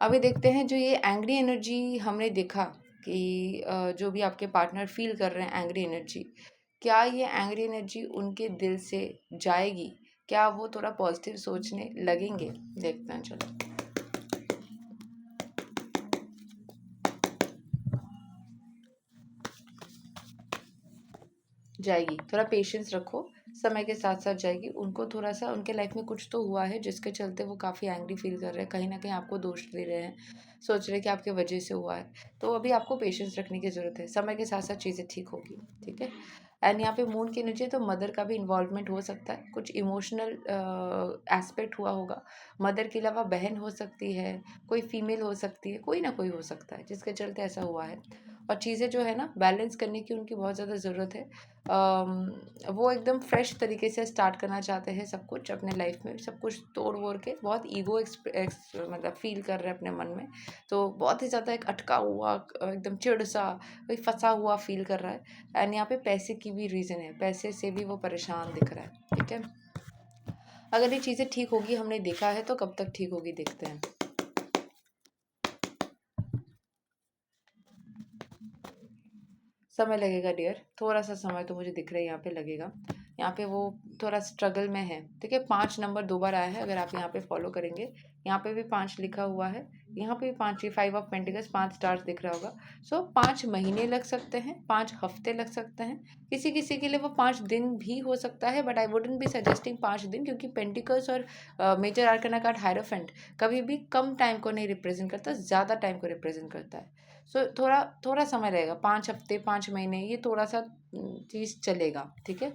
अभी देखते हैं जो ये एंग्री एनर्जी हमने देखा कि जो भी आपके पार्टनर फील कर रहे हैं एंग्री एनर्जी, क्या ये एंग्री एनर्जी उनके दिल से जाएगी? क्या वो थोड़ा पॉजिटिव सोचने लगेंगे? देखते हैं, चलो। जाएगी, थोड़ा पेशेंस रखो, समय के साथ साथ जाएगी। उनको थोड़ा सा उनके लाइफ में कुछ तो हुआ है जिसके चलते वो काफ़ी एंग्री फील कर रहे हैं, कहीं ना कहीं आपको दोष दे रहे हैं, सोच रहे हैं कि आपके वजह से हुआ है। तो अभी आपको पेशेंस रखने की ज़रूरत है, समय के साथ साथ चीज़ें ठीक होगी, ठीक है। एंड यहाँ पे मून के नीचे तो मदर का भी इन्वॉल्वमेंट हो सकता है, कुछ इमोशनल एस्पेक्ट हुआ होगा। मदर के अलावा बहन हो सकती है, कोई फीमेल हो सकती है, कोई ना कोई हो सकता है जिसके चलते ऐसा हुआ है। और चीज़ें जो है ना बैलेंस करने की उनकी बहुत ज़्यादा ज़रूरत है। वो एकदम फ्रेश तरीके से स्टार्ट करना चाहते हैं सब कुछ अपने लाइफ में, सब कुछ तोड़ वोड़ के। बहुत ईगो मतलब फील कर रहे हैं अपने मन में, तो बहुत ही ज़्यादा एक अटका हुआ एकदम चिढ़ सा, कोई फंसा हुआ फील कर रहा है। एंड यहाँ पे पैसे की भी रीज़न है, पैसे से भी वो परेशान दिख रहा है, ठीक है। अगर ये चीज़ें ठीक होगी, हमने देखा है, तो कब तक ठीक होगी देखते हैं। समय लगेगा डियर, थोड़ा सा समय तो मुझे दिख रहा है यहाँ पे लगेगा। यहाँ पे वो थोड़ा स्ट्रगल में है, ठीक है। 5 नंबर 2 बार आया है, अगर आप यहाँ पे फॉलो करेंगे। यहाँ पे भी 5 लिखा हुआ है, यहाँ पे भी 5, 5 ऑफ पेंटिकल्स, 5 स्टार्स दिख रहा होगा। सो 5 महीने लग सकते हैं, 5 हफ्ते लग सकते हैं, किसी किसी के लिए वो 5 दिन भी हो सकता है। But I wouldn't be suggesting 5 दिन, क्योंकि पेंटिकल्स और मेजर आर्कना कार्ड हायरोफेंट कभी भी कम टाइम को नहीं रिप्रेजेंट करता, ज़्यादा टाइम को रिप्रेजेंट करता है। सो थोड़ा थोड़ा समय लगेगा, 5 हफ्ते 5 महीने, ये थोड़ा सा चीज़ चलेगा, ठीक है।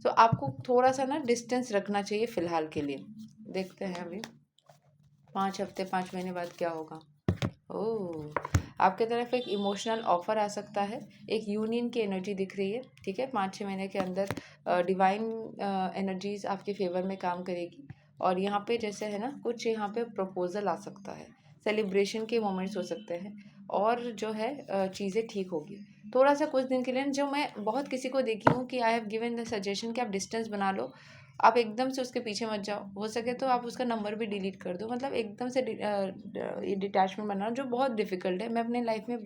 तो आपको थोड़ा सा ना डिस्टेंस रखना चाहिए फ़िलहाल के लिए। देखते हैं अभी 5 हफ्ते 5 महीने बाद क्या होगा। ओह! आपके तरफ एक इमोशनल ऑफ़र आ सकता है, एक यूनियन की एनर्जी दिख रही है, ठीक है। 5-6 महीने के अंदर डिवाइन एनर्जीज़ आपके फ़ेवर में काम करेगी। और यहाँ पे जैसे है ना, कुछ यहाँ पे प्रपोज़ल आ सकता है, सेलिब्रेशन के मोमेंट्स हो सकते हैं, और जो है चीज़ें ठीक होगी। थोड़ा-सा कुछ दिन के लिए जो मैं बहुत किसी को देखी हूँ कि I have given the suggestion कि आप डिस्टेंस बना लो, आप एकदम से उसके पीछे मत जाओ, हो सके तो आप उसका नंबर भी डिलीट कर दो। मतलब एकदम से ये डिटैचमेंट बनाना जो बहुत डिफ़िकल्ट है, मैं अपने लाइफ में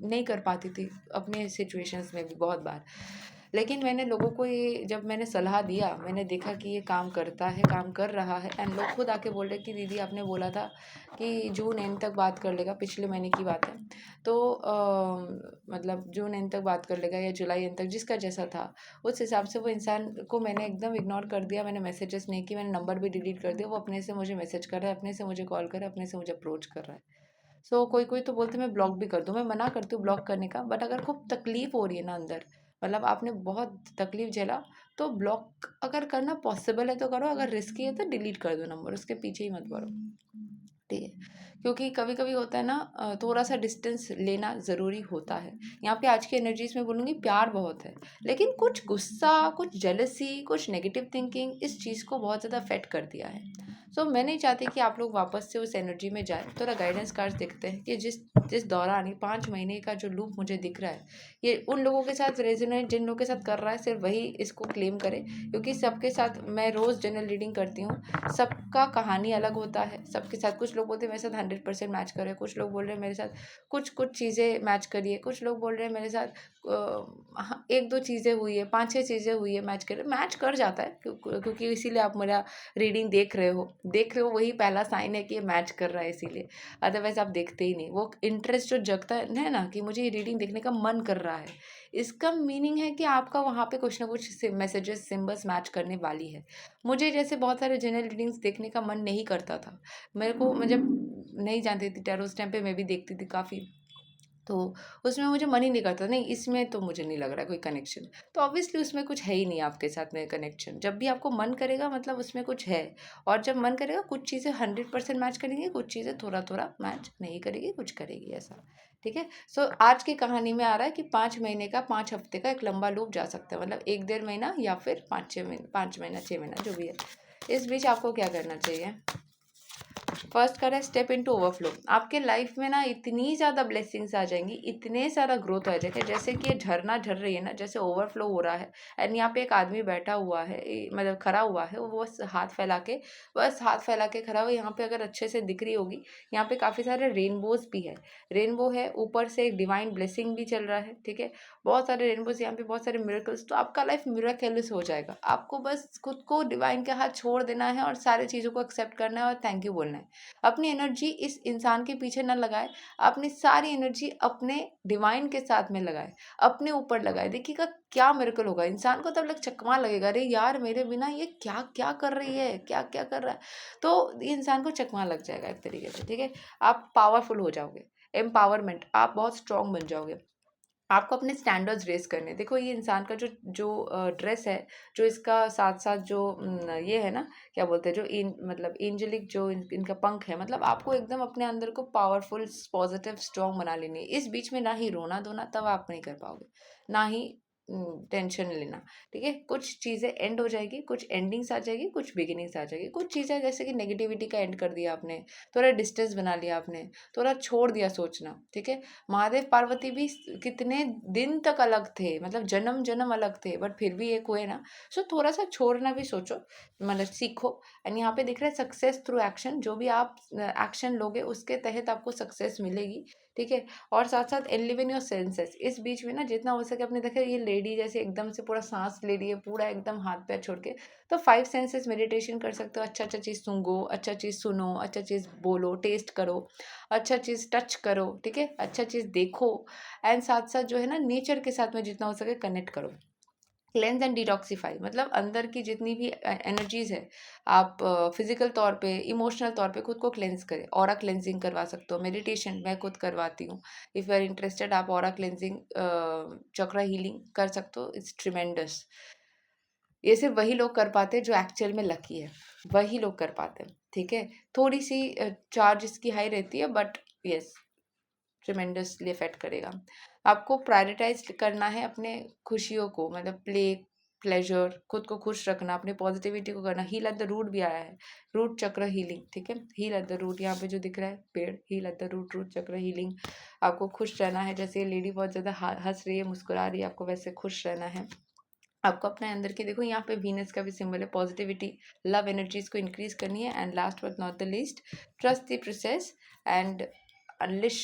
नहीं कर पाती थी, अपने सिचुएशंस में भी बहुत बार। लेकिन मैंने लोगों को ये जब मैंने सलाह दिया, मैंने देखा कि ये काम करता है, काम कर रहा है। एंड लोग खुद आके बोल रहे कि दीदी आपने बोला था कि जून एंड तक बात कर लेगा, पिछले महीने की बात है। तो मतलब जून एंड तक बात कर लेगा या जुलाई एंड तक, जिसका जैसा था उस हिसाब से वो इंसान को मैंने एकदम इग्नोर कर दिया। मैंने मैसेजेस नहीं की, मैंने नंबर भी डिलीट कर दिया। वो अपने से मुझे मैसेज कर रहा है, अपने से मुझे कॉल कर रहा है, अपने से मुझे अप्रोच कर रहा है। सो कोई कोई तो बोलते मैं ब्लॉक भी कर दूँ, मैं मना करती हूँ ब्लॉक करने का। बट अगर खूब तकलीफ हो रही है ना अंदर, मतलब आपने बहुत तकलीफ झेला, तो ब्लॉक अगर करना पॉसिबल है तो करो, अगर रिस्की है तो डिलीट कर दो नंबर, उसके पीछे ही मत पड़ो, ठीक है। क्योंकि कभी कभी होता है ना, थोड़ा सा डिस्टेंस लेना ज़रूरी होता है। यहाँ पे आज की एनर्जीज में बोलूँगी प्यार बहुत है, लेकिन कुछ गुस्सा, कुछ जेलसी, कुछ नेगेटिव थिंकिंग इस चीज़ को बहुत ज़्यादा अफेक्ट कर दिया है। सो मैं नहीं चाहती कि आप लोग वापस से उस एनर्जी में जाए। थोड़ा गाइडेंस कार्ड्स देखते हैं कि जिस जिस दौरान ये 5 महीने का जो लूप मुझे दिख रहा है, ये उन लोगों के साथ रेजोनेट जिन लोगों के साथ कर रहा है, सिर्फ वही इसको क्लेम करे। क्योंकि सबके साथ मैं रोज़ जनरल रीडिंग करती हूँ, सबका कहानी अलग होता है सबके साथ। कुछ लोग बोलते हैं मेरे साथ 100% मैच करे, कुछ लोग बोल रहे हैं मेरे साथ कुछ कुछ चीज़ें मैच करिए, कुछ लोग बोल रहे हैं मेरे साथ हाँ, 1-2 चीज़ें हुई है, 5-6 चीज़ें हुई है, मैच कर जाता है। क्योंकि इसीलिए आप मेरा रीडिंग देख रहे हो, वही पहला साइन है कि ये मैच कर रहा है, इसीलिए। अदरवाइज आप देखते ही नहीं। वो इंटरेस्ट जो जगता है ना कि मुझे ये रीडिंग देखने का मन कर रहा है, इसका मीनिंग है कि आपका वहाँ पे कुछ ना कुछ मैसेजेस, सिम्बल्स मैच करने वाली है। मुझे जैसे बहुत सारे जनरल रीडिंग्स देखने का मन नहीं करता था। मेरे को, मैं जब नहीं जानती थी टैरो, उस टाइम पे मैं भी देखती थी काफ़ी, तो उसमें मुझे मन ही नहीं करता, नहीं इसमें तो मुझे नहीं लग रहा है कोई कनेक्शन। तो ऑब्वियसली उसमें कुछ है ही नहीं आपके साथ में कनेक्शन। जब भी आपको मन करेगा मतलब उसमें कुछ है। और जब मन करेगा कुछ चीज़ें 100% मैच करेंगी, कुछ चीज़ें थोड़ा थोड़ा मैच नहीं करेगी, कुछ करेगी, ऐसा, ठीक है। सो आज की कहानी में आ रहा है कि 5 महीने का, 5 हफ्ते का एक लंबा लूप जा सकता है, मतलब 1-1.5 महीना या फिर 5-6 महीना, 5 महीना 6 महीना जो भी है। इस बीच आपको क्या करना चाहिए? फर्स्ट करें स्टेप इनटू ओवरफ्लो। आपके लाइफ में ना इतनी ज़्यादा ब्लेसिंग्स आ जाएंगी, इतने सारा ग्रोथ आ जाएगा, जैसे कि ये झरना झर रही है ना, जैसे ओवरफ्लो हो रहा है। एंड यहाँ पे एक आदमी बैठा हुआ है, मतलब खड़ा हुआ है, वो बस हाथ फैला के खड़ा हुआ है। यहाँ पे अगर अच्छे से दिख रही होगी, यहाँ पे काफ़ी सारे रेनबोज भी है, रेनबो है, ऊपर से एक डिवाइन ब्लेसिंग भी चल रहा है, ठीक है। बहुत सारे रेनबोज, यहाँ पे बहुत सारे मिरेकल्स। तो आपका लाइफ मिराक्युलस हो जाएगा। आपको बस खुद को डिवाइन के हाथ छोड़ देना है और सारी चीज़ों को एक्सेप्ट करना है और थैंक यू बोलना है। अपनी एनर्जी इस इंसान के पीछे ना लगाए, अपनी सारी एनर्जी अपने डिवाइन के साथ में लगाए, अपने ऊपर लगाए। देखिएगा क्या मिरेकल होगा। इंसान को तब लग चकमा लगेगा, अरे यार मेरे बिना ये क्या क्या कर रही है, क्या क्या कर रहा है। तो ये इंसान को चकमा लग जाएगा एक तरीके से, ठीक है। आप पावरफुल हो जाओगे, एम्पावरमेंट, आप बहुत स्ट्रांग बन जाओगे। आपको अपने स्टैंडर्ड्स रेस करने। देखो ये इंसान का जो जो ड्रेस है, जो इसका साथ साथ जो ये है ना, क्या बोलते हैं, जो मतलब एंजेलिक जो इनका पंख है, मतलब आपको एकदम अपने अंदर को पावरफुल, पॉजिटिव, स्ट्रॉन्ग बना लेनी है। इस बीच में ना ही रोना धोना, तब आप नहीं कर पाओगे, ना ही टेंशन लेना, ठीक है। कुछ चीज़ें एंड हो जाएगी, कुछ एंडिंग्स आ जाएगी, कुछ बिगिनिंग्स आ जाएगी। कुछ चीज़ें जैसे कि नेगेटिविटी का एंड कर दिया आपने, थोड़ा डिस्टेंस बना लिया आपने, थोड़ा छोड़ दिया सोचना, ठीक है। महादेव पार्वती भी कितने दिन तक अलग थे, मतलब जन्म जन्म अलग थे, बट फिर भी एक हुए ना। सो थोड़ा सा छोड़ना भी सोचो, मतलब सीखो। एंड यहाँ पे दिख रहा है सक्सेस थ्रू एक्शन। जो भी आप एक्शन लोगे उसके तहत आपको सक्सेस मिलेगी, ठीक है। और साथ साथ एलिवेन योर सेंसेस। इस बीच में ना जितना हो सके अपने, देखा ये लेडी जैसे एकदम से पूरा सांस ले रही है, पूरा एकदम हाथ पैर छोड़ के, तो 5 सेंसेस मेडिटेशन कर सकते हो। अच्छा अच्छा चीज़ सूंघो, अच्छा चीज़ सुनो, अच्छा चीज़ बोलो, टेस्ट करो, अच्छा चीज़ टच करो, ठीक है, अच्छा चीज़ देखो। एंड साथ साथ जो है ना नेचर के साथ में जितना हो सके कनेक्ट करो। क्लेंज एंड डिटॉक्सीफाई, मतलब अंदर की जितनी भी एनर्जीज है, आप फिजिकल तौर पे, इमोशनल तौर पे खुद को क्लेंज करें। ऑरा क्लेंजिंग करवा सकते हो, मेडिटेशन मैं खुद करवाती हूँ। इफ़ यू आर इंटरेस्टेड, आप ऑरा क्लेंजिंग, चक्रा हीलिंग कर सकते हो। It's tremendous. ये सिर्फ वही लोग कर पाते हैं जो एक्चुअल में लकी है, वही लोग कर पाते हैं, ठीक है। थोड़ी सी चार्ज इसकी हाई रहती है, बट यस, ट्रिमेंडसली इफेक्ट करेगा। आपको प्रायोरिटाइज करना है अपने खुशियों को, मतलब प्लेजर, खुद को खुश रखना, अपने पॉजिटिविटी को करना। हील एट द रूट भी आया है, रूट चक्र हीलिंग, ठीक है। हील एट द रूट, यहाँ पे जो दिख रहा है पेड़, heal at the root, root chakra healing. आपको खुश रहना है, जैसे ये लेडी बहुत ज़्यादा हंस रही है, मुस्कुरा रही है, आपको वैसे खुश रहना है। आपको अपने अंदर की, देखो यहाँ पे वीनस का भी सिंबल है, पॉजिटिविटी, लव एनर्जीज को इंक्रीज करनी है। And last but not the least, trust the process and unleash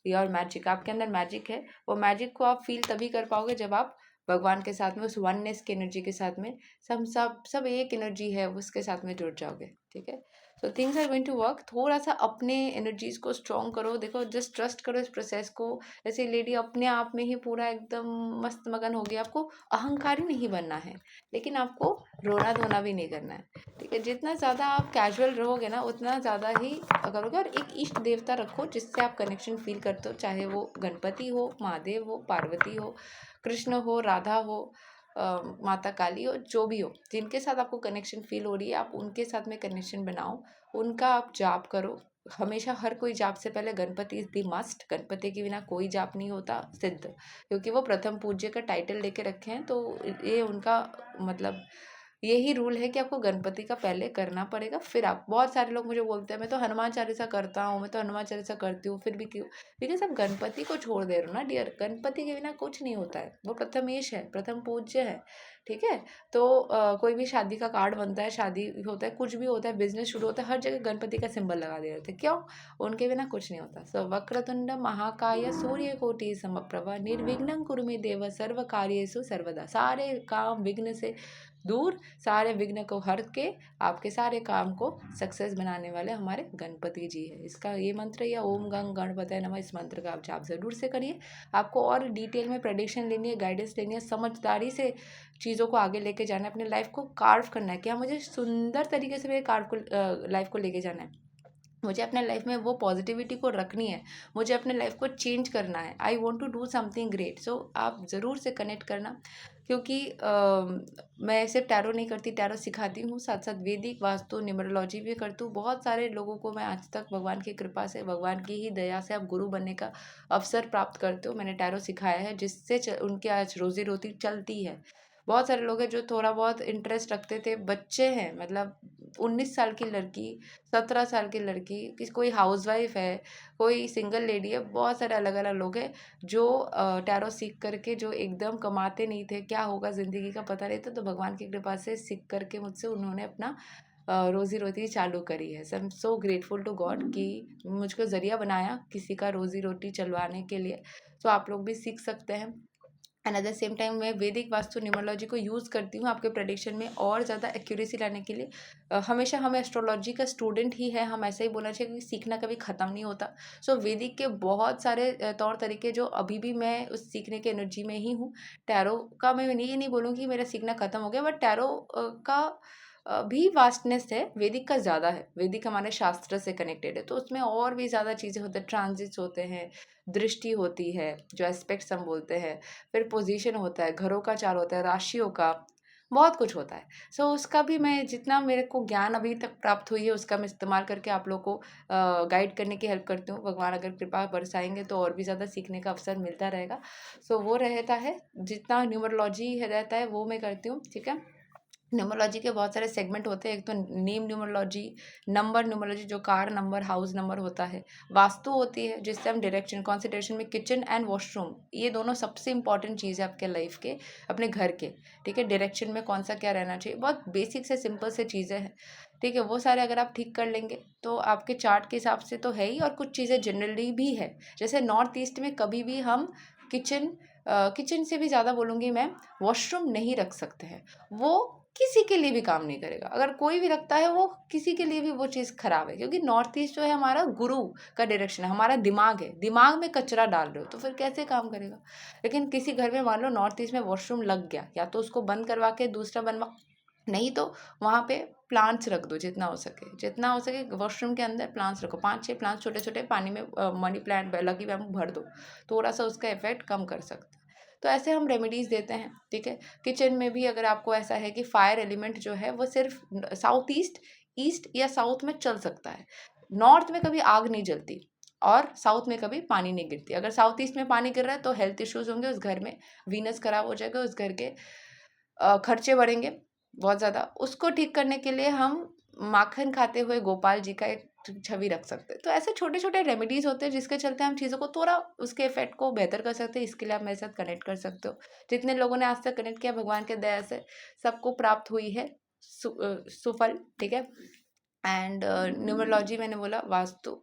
your magic. आपके अंदर मैजिक है, वो मैजिक को आप फील तभी कर पाओगे जब आप भगवान के साथ में, उस वननेस की एनर्जी के साथ में, सब एक एनर्जी है, उसके साथ में जुड़ जाओगे, ठीक है। So things are going to work. थोड़ा सा अपने एनर्जीज को स्ट्रॉन्ग करो, देखो जस्ट ट्रस्ट करो इस प्रोसेस को। जैसे लेडी अपने आप में ही पूरा एकदम मस्त मगन हो गया। आपको अहंकारी नहीं बनना है, लेकिन आपको रोना धोना भी नहीं करना है, ठीक है। जितना ज़्यादा आप कैजुअल रहोगे ना, उतना ज़्यादा ही करोगे। और एक इष्ट देवता रखो जिससे आप कनेक्शन फील करते हो, चाहे वो गणपति हो, महादेव हो, पार्वती हो, कृष्ण हो, राधा हो, माता काली हो, जो भी हो, जिनके साथ आपको कनेक्शन फील हो रही है, आप उनके साथ में कनेक्शन बनाओ, उनका आप जाप करो। हमेशा हर कोई जाप से पहले Ganpati is the must. Ganpati के बिना कोई जाप नहीं होता सिद्ध, क्योंकि वो प्रथम पूज्य का टाइटल लेके रखे हैं। तो ये उनका मतलब यही रूल है कि आपको गणपति का पहले करना पड़ेगा, फिर आप। बहुत सारे लोग मुझे बोलते हैं मैं तो हनुमान चालीसा करता हूँ, मैं तो हनुमान चालीसा करती हूँ, फिर भी क्यों? बिकॉज आप गणपति को छोड़ दे रहे हो ना डियर। गणपति के बिना कुछ नहीं होता है, वो प्रथमेश है, प्रथम पूज्य है, ठीक है। तो कोई भी शादी का कार्ड बनता है, शादी होता है, कुछ भी होता है, बिजनेस शुरू होता है, हर जगह गणपति का सिंबल लगा दे रहे थे। क्यों? उनके बिना कुछ नहीं होता। सो वक्रतुंड महाकाय सूर्यकोटि समप्रभा निर्विघ्नं कुरु मे देव सर्व कार्येषु सर्वदा। सारे काम विघ्न से दूर, सारे विघ्न को हर के आपके सारे काम को सक्सेस बनाने वाले हमारे गणपति जी है। इसका ये मंत्र या ओम गंग गणपतये नमः, इस मंत्र का आप जाप जरूर से करिए। आपको और डिटेल में प्रेडिक्शन लेनी है, गाइडेंस लेनी है, समझदारी से चीज़ों को आगे लेके जाना है, अपने लाइफ को कार्व करना है। क्या मुझे सुंदर तरीके से मेरे कार्व को लाइफ को लेके जाना है, मुझे अपने लाइफ में वो पॉजिटिविटी को रखनी है, मुझे अपने लाइफ को चेंज करना है। I want to do something great. So आप ज़रूर से कनेक्ट करना, क्योंकि मैं सिर्फ टैरो नहीं करती, टैरो सिखाती हूँ, साथ साथ वैदिक वास्तु न्यूमरोलॉजी भी करती हूँ। बहुत सारे लोगों को मैं आज तक भगवान की कृपा से, भगवान की ही दया से आप गुरु बनने का अवसर प्राप्त करते हो। मैंने टैरो सिखाया है, जिससे उनकी आज रोजी रोटी चलती है। बहुत सारे लोग हैं जो थोड़ा बहुत इंटरेस्ट रखते थे, बच्चे हैं मतलब 19 साल की लड़की, 17 साल की लड़की, कोई हाउसवाइफ है, कोई सिंगल लेडी है, बहुत सारे अलग अलग लोग हैं जो टैरो सीख करके जो एकदम कमाते नहीं थे, क्या होगा ज़िंदगी का पता नहीं था, तो भगवान की कृपा से सीख करके मुझसे उन्होंने अपना रोज़ी रोटी चालू करी है। So I am so grateful to God कि मुझको ज़रिया बनाया किसी का रोज़ी रोटी चलवाने के लिए। तो आप लोग भी सीख सकते हैं। And at the same time मैं वैदिक वास्तु न्यूमरोलॉजी को यूज़ करती हूँ आपके प्रेडिक्शन में और ज़्यादा एक्यूरेसी लाने के लिए। हमेशा हम एस्ट्रोलॉजी का स्टूडेंट ही है, हम ऐसे ही बोलना चाहिए, क्योंकि सीखना कभी ख़त्म नहीं होता। सो वैदिक के बहुत सारे तौर तरीके जो अभी भी मैं उस सीखने के एनर्जी में ही हूँ। टैरो का मैं ये नहीं बोलूँगी मेरा सीखना ख़त्म हो गया, बट टैरो का भी वास्टनेस है, वैदिक का ज़्यादा है। वैदिक हमारे शास्त्र से कनेक्टेड है, तो उसमें और भी ज़्यादा चीज़ें होती हैं, ट्रांजिट्स होते हैं, दृष्टि होती है, जो एस्पेक्ट्स हम बोलते हैं, फिर पोजीशन होता है, घरों का चार्ट होता है, राशियों का, बहुत कुछ होता है। सो उसका भी मैं जितना मेरे को ज्ञान अभी तक प्राप्त हुई है, उसका मैं इस्तेमाल करके आप लोग को गाइड करने की हेल्प करती हूँ। भगवान अगर कृपा बरसाएँगे तो और भी ज़्यादा सीखने का अवसर मिलता रहेगा। सो वो रहता है, जितना न्यूमरोलॉजी रहता है वो मैं करती हूँ, ठीक है? न्यूमरोलॉजी के बहुत सारे सेगमेंट होते हैं। एक तो नेम न्यूमरोलॉजी, नंबर न्यूमरोलॉजी जो कार नंबर, हाउस नंबर होता है, वास्तु होती है जिससे हम डायरेक्शन कंसिडरेशन में किचन एंड वॉशरूम, ये दोनों सबसे इंपॉर्टेंट चीज़ है आपके लाइफ के, अपने घर के, ठीक है? डायरेक्शन में कौन सा क्या रहना चाहिए, बहुत बेसिक से सिंपल से चीज़ें हैं, ठीक है? वो सारे अगर आप ठीक कर लेंगे तो आपके चार्ट के हिसाब से तो है ही, और कुछ चीज़ें जनरली भी है। जैसे नॉर्थ ईस्ट में कभी भी हम किचन किचन से भी ज़्यादा बोलूँगी मैं, वॉशरूम नहीं रख सकते हैं। वो किसी के लिए भी काम नहीं करेगा। अगर कोई भी रखता है वो किसी के लिए भी वो चीज़ खराब है, क्योंकि नॉर्थ ईस्ट जो है हमारा गुरु का डायरेक्शन है, हमारा दिमाग है। दिमाग में कचरा डाल रहे हो तो फिर कैसे काम करेगा? लेकिन किसी घर में मान लो नॉर्थ ईस्ट में वॉशरूम लग गया, या तो उसको बंद करवा के दूसरा बनवा, नहीं तो वहाँ पे प्लांट्स रख दो, जितना हो सके, जितना हो सके वॉशरूम के अंदर प्लांट्स रखो, 5-6 प्लांट्स छोटे-छोटे पानी में, मनी प्लांट, लकी बैम्बू भर दो, थोड़ा-सा उसका इफ़ेक्ट कम कर सकते हैं। तो ऐसे हम रेमेडीज़ देते हैं, ठीक है? किचन में भी अगर आपको ऐसा है कि फायर एलिमेंट जो है वो सिर्फ साउथ ईस्ट, ईस्ट या साउथ में चल सकता है। नॉर्थ में कभी आग नहीं जलती, और साउथ में कभी पानी नहीं गिरती। अगर साउथ ईस्ट में पानी गिर रहा है तो हेल्थ इश्यूज़ होंगे उस घर में, वीनस खराब हो जाएगा, उस घर के खर्चे बढ़ेंगे बहुत ज़्यादा। उसको ठीक करने के लिए हम माखन खाते हुए गोपाल जी का एक छवि रख सकते हैं। तो ऐसे छोटे-छोटे रेमेडीज़ होते हैं जिसके चलते हम चीज़ों को थोड़ा, उसके इफ़ेक्ट को बेहतर कर सकते हैं। इसके लिए आप मेरे साथ कनेक्ट कर सकते हो। जितने लोगों ने आज तक कनेक्ट किया, भगवान के दया से सबको प्राप्त हुई है सुफल, ठीक है? एंड न्यूमरोलॉजी मैंने बोला, वास्तु,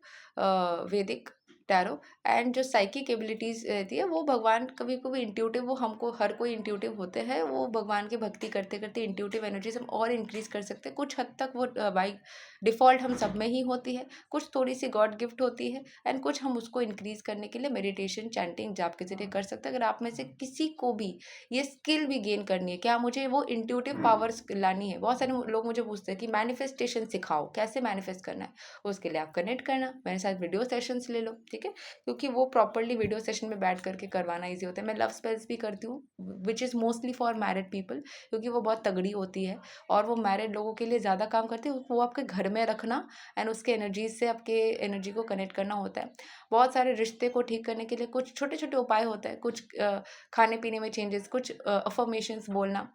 वैदिक, टैरो, एंड जो साइकिक एबिलिटीज़ रहती है वो भगवान, कभी कभी इंट्यूटिव, वो हमको हर कोई इंट्यूटिव होते हैं, वो भगवान की भक्ति करते करते इंट्यूटिव एनर्जीज हम और इंक्रीज कर सकते हैं। कुछ हद तक वो बाई डिफ़ॉल्ट हम सब में ही होती है, कुछ थोड़ी सी गॉड गिफ्ट होती है, एंड कुछ हम उसको इंक्रीज करने के लिए मेडिटेशन, चैंटिंग, जाप के जरिए कर सकते हैं। अगर आप में से किसी को भी ये स्किल भी गेन करनी है, क्या मुझे वो इंट्यूटिव पावर्स लानी है, बहुत सारे लोग मुझे पूछते हैं कि मैनिफेस्टेशन सिखाओ, कैसे मैनिफेस्ट करना है। उसके लिए आप कनेक्ट करना, मेरे साथ वीडियो सेशंस ले लो, ठीक है? क्योंकि वो प्रॉपरली वीडियो सेशन में बैठ करके करवाना ईजी होता है। मैं लव स्पेल्स भी करती हूँ, which is mostly for married people, क्योंकि वो बहुत तगड़ी होती है और वो मैरिड लोगों के लिए ज़्यादा काम करती है। वो आपके घर में रखना एंड उसके एनर्जीज से आपके एनर्जी को कनेक्ट करना होता है। बहुत सारे रिश्ते को ठीक करने के लिए कुछ छोटे छोटे उपाय होते हैं, कुछ खाने पीने में चेंजेस, कुछ अफर्मेशंस बोलना,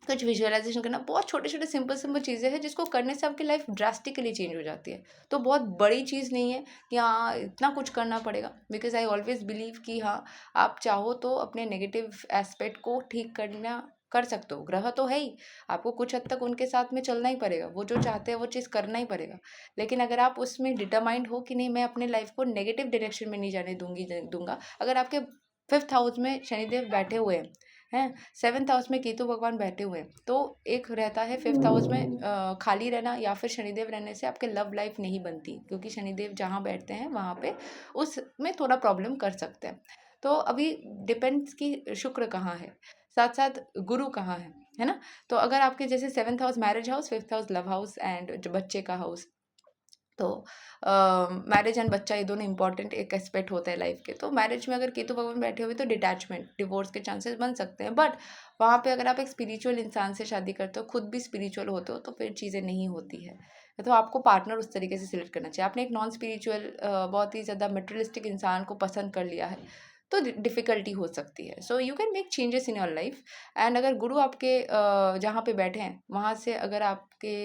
कुछ विजुअलाइजेशन करना, बहुत छोटे छोटे सिंपल सिंपल चीज़ें हैं जिसको करने से आपकी लाइफ ड्रास्टिकली चेंज हो जाती है। तो बहुत बड़ी चीज़ नहीं है कि हाँ इतना कुछ करना पड़ेगा, बिकॉज आई ऑलवेज बिलीव कि हाँ, आप चाहो तो अपने नेगेटिव एस्पेक्ट को ठीक करना कर सकते हो। ग्रह तो है ही, आपको कुछ हद तक उनके साथ में चलना ही पड़ेगा, वो जो चाहते हैं वो चीज़ करना ही पड़ेगा। लेकिन अगर आप उसमें डिटरमाइंड हो कि नहीं, मैं अपने लाइफ को नेगेटिव डायरेक्शन में नहीं जाने दूंगा। अगर आपके 5th हाउस में शनिदेव बैठे हुए हैं, 7th हाउस में केतु भगवान बैठे हुए हैं, तो एक रहता है 5th हाउस में खाली रहना या फिर शनिदेव रहने से आपके लव लाइफ नहीं बनती, क्योंकि शनिदेव जहाँ बैठते हैं वहाँ पे उसमें थोड़ा प्रॉब्लम कर सकते हैं। तो अभी डिपेंड्स कि शुक्र कहाँ है, साथ साथ गुरु कहाँ है ना? तो अगर आपके जैसे 7th house marriage house, 5th house love house, and जो बच्चे का हाउस, तो मैरिज एंड बच्चा ये दोनों इंपॉर्टेंट एक एस्पेक्ट होता है लाइफ के। तो मैरिज में अगर केतु भगवान बैठे हुए तो डिटैचमेंट, डिवोर्स के चांसेस बन सकते हैं, बट वहाँ पे अगर आप एक स्पिरिचुअल इंसान से शादी करते हो, खुद भी स्पिरिचुअल होते हो, तो फिर चीज़ें नहीं होती है। तो आपको पार्टनर उस तरीके से सिलेक्ट करना चाहिए। आपने एक नॉन स्पिरिचुअल बहुत ही ज़्यादा मटेरियलिस्टिक इंसान को पसंद कर लिया है, तो डिफ़िकल्टी हो सकती है। So you can make changes in your life. And अगर गुरु आपके जहाँ पे बैठे हैं वहाँ से अगर आपके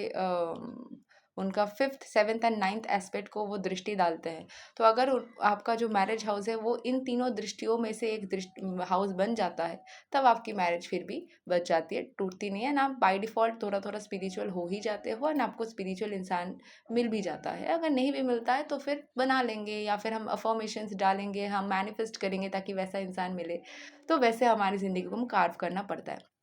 उनका 5th 7th and 9th aspect को वो दृष्टि डालते हैं, तो अगर आपका जो मैरिज हाउस है वो इन तीनों दृष्टियों में से एक हाउस बन जाता है, तब आपकी मैरिज फिर भी बच जाती है, टूटती नहीं है। ना आप बाय डिफ़ॉल्ट थोड़ा थोड़ा स्पिरिचुअल हो ही जाते हो, और आपको स्पिरिचुअल इंसान मिल भी जाता है। अगर नहीं भी मिलता है तो फिर बना लेंगे, या फिर हम अफर्मेशंस डालेंगे, हम मैनिफेस्ट करेंगे ताकि वैसा इंसान मिले। तो वैसे हमारी ज़िंदगी को हम कार्व करना पड़ता है।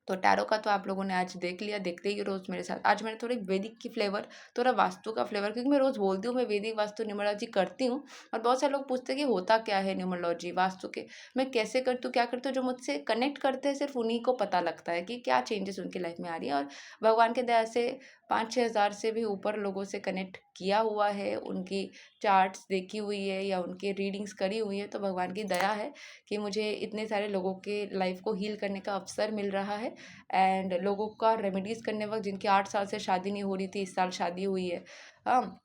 तो टैरो का तो आप लोगों ने आज देख लिया, देखते ही रोज़ मेरे साथ। आज मैंने थोड़ी वैदिक की फ्लेवर, थोड़ा वास्तु का फ्लेवर, क्योंकि मैं रोज़ बोलती हूँ मैं वैदिक वास्तु न्यूमरोलॉजी करती हूँ, और बहुत सारे लोग पूछते हैं कि होता क्या है न्यूमरोलॉजी वास्तु के, मैं कैसे करती हूँ, क्या करती हूँ। जो मुझसे कनेक्ट करते हैं सिर्फ उन्हीं को पता लगता है कि क्या चेंजेस उनकी लाइफ में आ रही है। और भगवान के दया से 5-6 हज़ार से भी ऊपर लोगों से कनेक्ट किया हुआ है, उनकी चार्ट्स देखी हुई है या उनकी रीडिंग्स करी हुई है, तो भगवान की दया है कि मुझे इतने सारे लोगों के लाइफ को हील करने का अवसर मिल रहा है। एंड लोगों का रेमेडीज़ करने वक्त, जिनकी 8 साल से शादी नहीं हो रही थी, इस साल शादी हुई है। हाँ,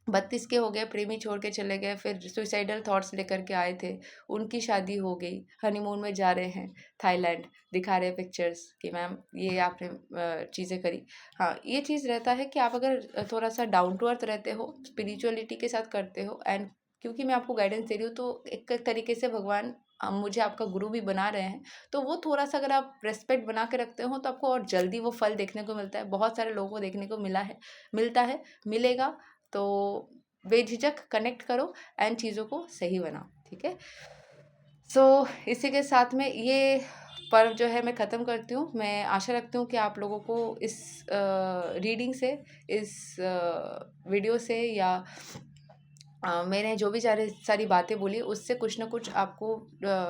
32 के हो गए, प्रेमी छोड़ के चले गए, फिर सुइसाइडल थॉट्स लेकर के आए थे, उनकी शादी हो गई, हनीमून में जा रहे हैं थाईलैंड, दिखा रहे हैं पिक्चर्स कि मैम ये आपने चीज़ें करी। हाँ, ये चीज़ रहता है कि आप अगर थोड़ा सा डाउन टू अर्थ रहते हो, स्पिरिचुअलिटी के साथ करते हो, एंड क्योंकि मैं आपको गाइडेंस दे रही हूँ, तो एक तरीके से भगवान मुझे आपका गुरु भी बना रहे हैं, तो वो थोड़ा-सा अगर आप रिस्पेक्ट बना के रखते हो, तो आपको और जल्दी वो फल देखने को मिलता है। बहुत सारे लोगों को देखने को मिलता है, मिलेगा। तो बेझिझक कनेक्ट करो एंड चीज़ों को सही बनाओ, ठीक है। सो इसी के साथ में ये पर्व जो है मैं ख़त्म करती हूँ। मैं आशा रखती हूँ कि आप लोगों को इस रीडिंग से, इस वीडियो से, या मैंने जो भी सारी बातें बोली उससे कुछ ना कुछ आपको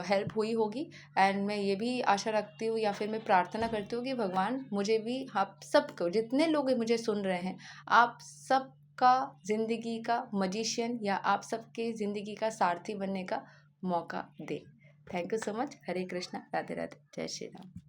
हेल्प हुई होगी। एंड मैं ये भी आशा रखती हूँ, या फिर मैं प्रार्थना करती हूँ कि भगवान मुझे भी, आप सबको, जितने लोग मुझे सुन रहे हैं, आप सबका ज़िंदगी का मजिशियन, या आप सबके ज़िंदगी का सारथी बनने का मौका दे। Thank you so much. Hare Krishna, Radhe Radhe, जय श्री राम।